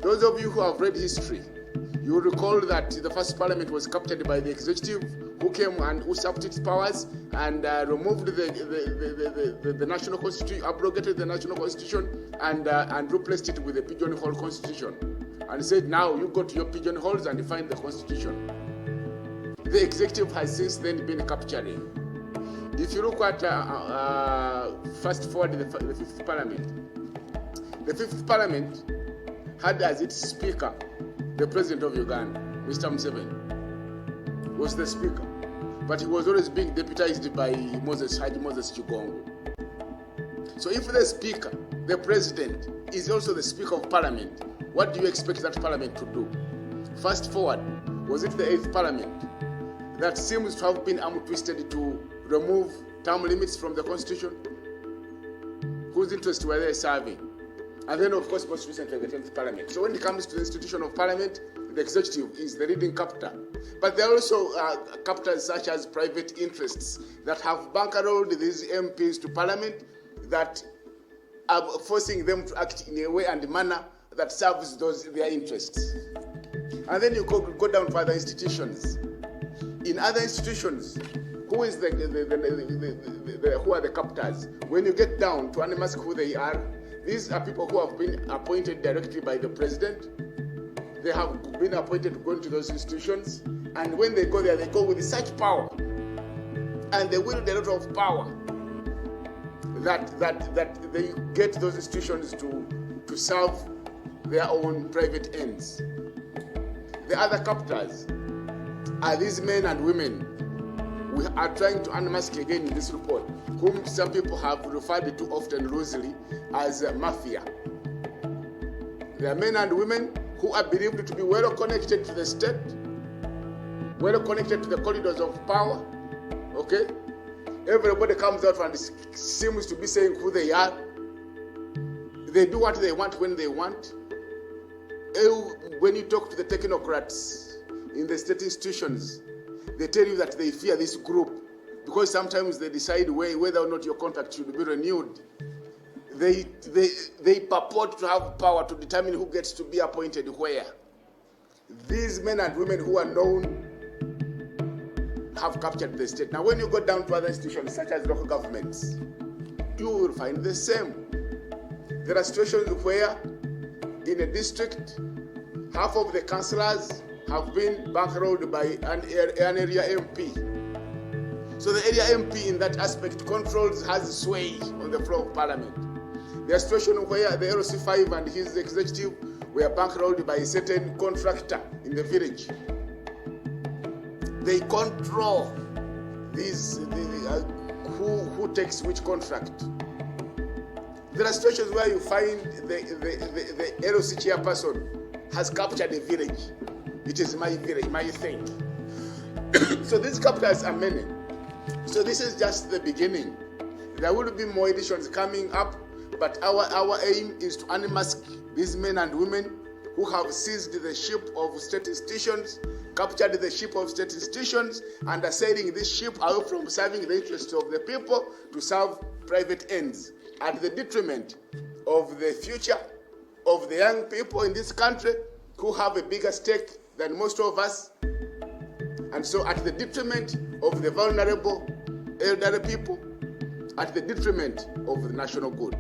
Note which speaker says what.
Speaker 1: Those of you who have read history, you will recall that the first parliament was captured by the executive, who came and usurped its powers and removed the national constitution, abrogated the national constitution, and replaced it with a pigeonhole constitution, and said, now you go to your pigeonholes and define the constitution. The executive has since then been capturing. If you look at fast forward the fifth parliament, the fifth parliament had as its speaker the president of Uganda, Mr. Museveni, was the speaker, but he was always being deputized by Haji Moses Chigongo. So if the speaker, the president, is also the speaker of parliament, what do you expect that parliament to do? Fast forward, was it the eighth parliament that seems to have been arm-twisted to remove term limits from the constitution? Whose interests were they serving? And then, of course, most recently, the 10th parliament. So when it comes to the institution of parliament, the executive is the leading captor. But there are also captors such as private interests that have bankrolled these MPs to parliament, that are forcing them to act in a way and manner that serves their interests. And then you go down to other institutions. In other institutions, who is who are the captors? When you get down to unmask who they are, these are people who have been appointed directly by the president. They have been appointed to go into those institutions, and when they go there, they go with such power, and they wield a lot of power that they get those institutions to serve their own private ends. The other captors are these men and women we are trying to unmask again in this report, whom some people have referred to often loosely as mafia. They are men and women who are believed to be well connected to the state, well connected to the corridors of power. Okay? Everybody comes out and seems to be saying who they are. They do what they want when they want. When you talk to the technocrats in the state institutions, they tell you that they fear this group because sometimes they decide whether or not your contract should be renewed. They purport to have power to determine who gets to be appointed where. These men and women who are known have captured the state. Now, when you go down to other institutions such as local governments, you will find the same. There are situations where in a district, half of the councillors have been bankrolled by an area MP. So the area MP in that aspect has sway on the floor of parliament. There are situations where the LC5 and his executive were bankrolled by a certain contractor in the village. They control who takes which contract. There are situations where you find the LC chairperson has captured a village. It is my village, my thing. So these captors are many. So this is just the beginning. There will be more editions coming up, but our aim is to unmask these men and women who have seized the ship of state institutions, captured the ship of state institutions, and are sailing this ship away from serving the interests of the people to serve private ends at the detriment of the future of the young people in this country who have a bigger stake than most of us, and so at the detriment of the vulnerable elderly people, at the detriment of the national good.